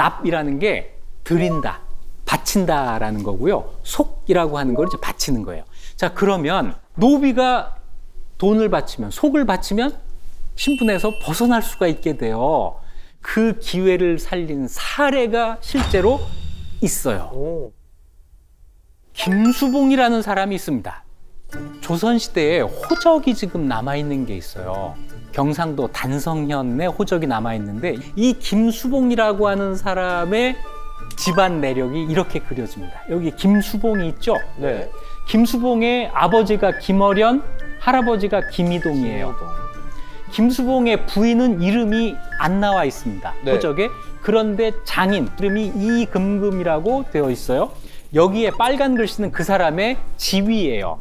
납이라는 게 드린다, 바친다라는 거고요. 속이라고 하는 걸 이제 바치는 거예요. 자, 그러면 노비가 돈을 바치면, 속을 바치면 신분에서 벗어날 수가 있게 돼요. 그 기회를 살린 사례가 실제로 있어요. 김수봉이라는 사람이 있습니다. 조선시대에 호적이 지금 남아있는 게 있어요. 경상도 단성현에 호적이 남아있는데 이 김수봉이라고 하는 사람의 집안 내력이 이렇게 그려집니다. 여기 김수봉이 있죠? 네. 김수봉의 아버지가 김어련, 할아버지가 김이동이에요. 김수봉의 부인은 이름이 안 나와 있습니다. 네. 호적에. 그런데 장인 이름이 이금금이라고 되어 있어요. 여기에 빨간 글씨는 그 사람의 지위예요.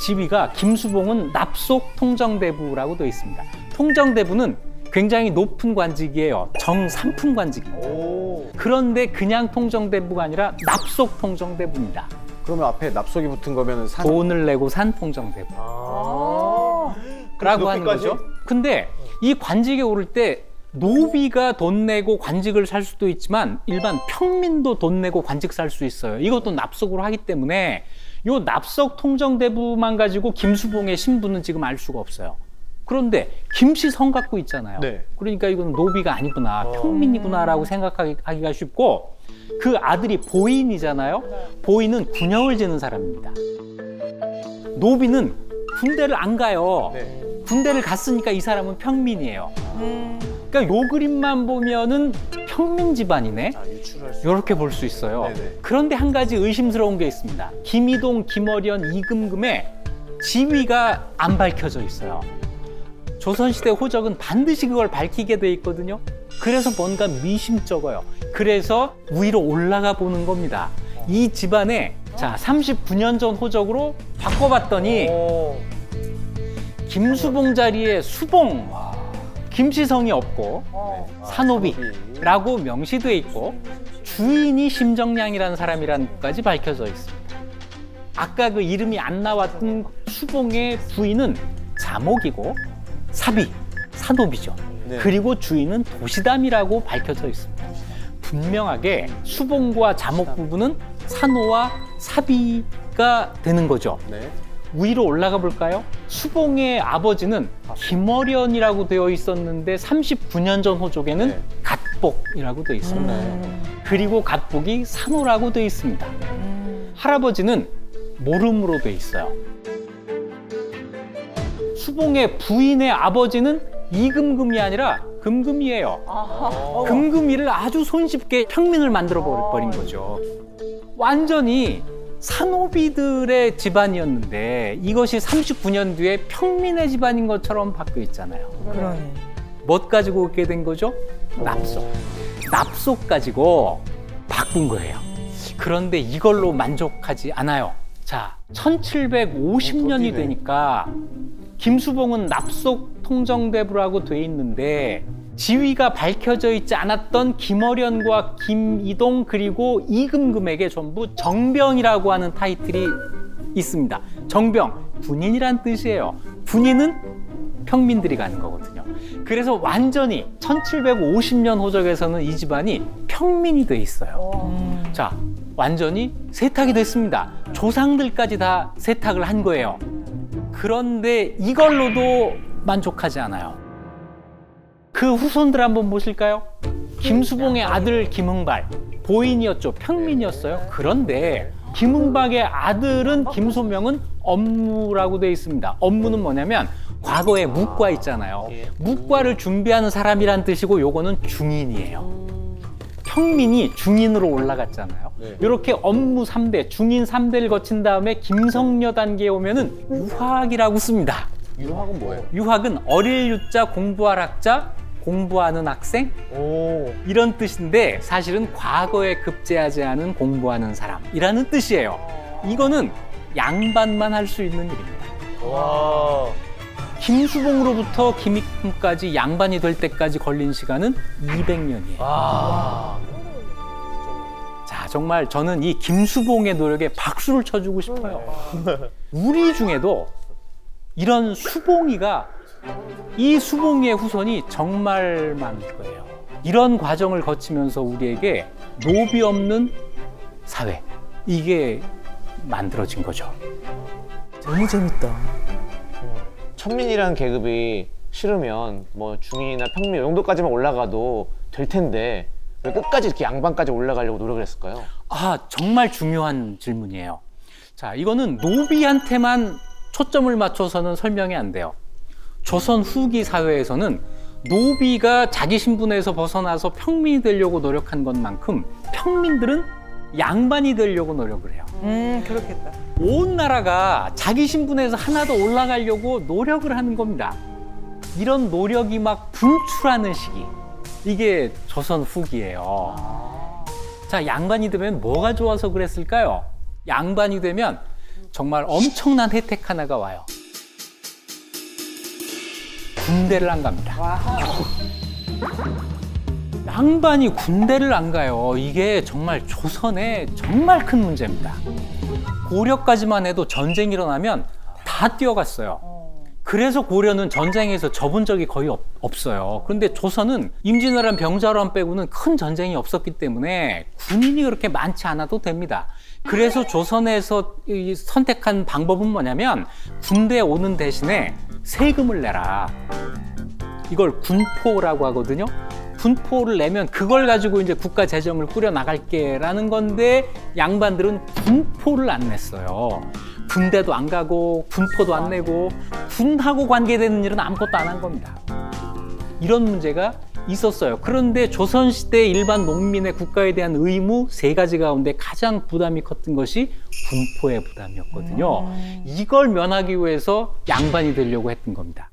지위가 김수봉은 납속 통정대부라고 되어 있습니다. 통정대부는 굉장히 높은 관직이에요. 정삼품 관직입니다. 그런데 그냥 통정대부가 아니라 납속 통정대부입니다. 그러면 앞에 납속이 붙은 거면 돈을 내고 산 통정대부. 라고 하는 거죠. 근데 이 관직에 오를 때 노비가 돈 내고 관직을 살 수도 있지만 일반 평민도 돈 내고 관직 살 수 있어요. 이것도 납속으로 하기 때문에 요 납속 통정대부만 가지고 김수봉의 신분은 지금 알 수가 없어요. 그런데 김씨 성 갖고 있잖아요. 네. 그러니까 이건 노비가 아니구나, 평민이구나라고 생각하기가 쉽고, 그 아들이 보인이잖아요. 보인은 군형을 지는 사람입니다. 노비는 군대를 안 가요. 네. 군대를 갔으니까 이 사람은 평민이에요. 그러니까 요 그림만 보면은 평민 집안이네. 이렇게 볼 수 있어요. 네네. 그런데 한 가지 의심스러운 게 있습니다. 김이동, 김어련, 이금금의 지위가 안 밝혀져 있어요. 조선시대 호적은 반드시 그걸 밝히게 돼 있거든요. 그래서 뭔가 미심쩍어요. 그래서 위로 올라가 보는 겁니다. 이 집안에 자 39년 전 호적으로 바꿔봤더니 김수봉 자리에 수봉, 김씨성이 없고 산호비라고 명시되어 있고 주인이 심정량이라는 사람이라는 것까지 밝혀져 있습니다. 아까 그 이름이 안 나왔던 수봉의 부인은 자목이고 사비, 산호비죠. 네. 그리고 주인은 도시담이라고 밝혀져 있습니다. 분명하게 수봉과 자목 부부는 산호와 사비가 되는 거죠. 네. 위로 올라가 볼까요? 수봉의 아버지는 김어련이라고 되어 있었는데 39년 전 호족에는 네. 갓복이라고 되어 있습니다. 그리고 갓복이 산호라고 되어 있습니다. 할아버지는 모름으로 되어 있어요. 수봉의 부인의 아버지는 이금금이 아니라 금금이에요. 금금이를 아주 손쉽게 평민을 만들어 버린 거죠. 완전히 산호비들의 집안이었는데 이것이 39년 뒤에 평민의 집안인 것처럼 바뀌어 있잖아요. 그러네. 뭐 가지고 오게 된 거죠? 납속. 납속 가지고 바꾼 거예요. 그런데 이걸로 만족하지 않아요. 자, 1750년이 되니까 김수봉은 납속 통정대부라고 돼 있는데 지위가 밝혀져 있지 않았던 김어련과 김이동 그리고 이금금에게 전부 정병이라고 하는 타이틀이 있습니다. 정병, 군인이란 뜻이에요. 군인은 평민들이 가는 거거든요. 그래서 완전히 1750년 호적에서는 이 집안이 평민이 돼 있어요. 자, 완전히 세탁이 됐습니다. 조상들까지 다 세탁을 한 거예요. 그런데 이걸로도 만족하지 않아요. 그 후손들 한번 보실까요? 김수봉의 아들 김흥발, 보인이었죠. 평민이었어요. 그런데 김흥박의 아들은 김소명은 업무라고 되어 있습니다. 업무는 뭐냐면 과거에 묵과 있잖아요. 묵과를 준비하는 사람이란 뜻이고 요거는 중인이에요. 평민이 중인으로 올라갔잖아요. 이렇게 업무 3대, 중인 3대를 거친 다음에 김성녀 단계에 오면은 유학이라고 씁니다. 유학은 뭐예요? 유학은 어릴 유자 공부할 학자, 공부하는 학생 이런 뜻인데 사실은 과거에 급제하지 않은 공부하는 사람이라는 뜻이에요. 이거는 양반만 할 수 있는 일입니다. 와. 김수봉으로부터 김익흠까지 양반이 될 때까지 걸린 시간은 200년이에요. 자, 정말 저는 이 김수봉의 노력에 박수를 쳐주고 싶어요. 우리 중에도 이런 수봉이가 이 수봉이의 후손이 정말 많을 거예요. 이런 과정을 거치면서 우리에게 노비 없는 사회, 이게 만들어진 거죠. 너무 재밌다. 천민이라는 계급이 싫으면 뭐 중인이나 평민 이 정도까지만 올라가도 될 텐데 왜 끝까지 이렇게 양반까지 올라가려고 노력을 했을까요? 아, 정말 중요한 질문이에요. 자, 이거는 노비한테만 초점을 맞춰서는 설명이 안 돼요. 조선 후기 사회에서는 노비가 자기 신분에서 벗어나서 평민이 되려고 노력한 것만큼 평민들은 양반이 되려고 노력을 해요. 그렇겠다. 온 나라가 자기 신분에서 하나 더 올라가려고 노력을 하는 겁니다. 이런 노력이 막 분출하는 시기, 이게 조선 후기예요. 자, 양반이 되면 뭐가 좋아서 그랬을까요? 양반이 되면 정말 엄청난 혜택 하나가 와요. 군대를 안 갑니다. 양반이 군대를 안 가요. 이게 정말 조선의 정말 큰 문제입니다. 고려까지만 해도 전쟁이 일어나면 다 뛰어갔어요. 그래서 고려는 전쟁에서 져본 적이 거의 없어요. 그런데 조선은 임진왜란 병자호란 빼고는 큰 전쟁이 없었기 때문에 군인이 그렇게 많지 않아도 됩니다. 그래서 조선에서 선택한 방법은 뭐냐면 군대에 오는 대신에 세금을 내라. 이걸 군포라고 하거든요. 군포를 내면 그걸 가지고 이제 국가 재정을 꾸려 나갈게라는 건데 양반들은 군포를 안 냈어요. 군대도 안 가고 군포도 안 내고 군하고 관계되는 일은 아무것도 안 한 겁니다. 이런 문제가 있었어요. 그런데 조선시대 일반 농민의 국가에 대한 의무 3가지 가운데 가장 부담이 컸던 것이 군포의 부담이었거든요. 이걸 면하기 위해서 양반이 되려고 했던 겁니다.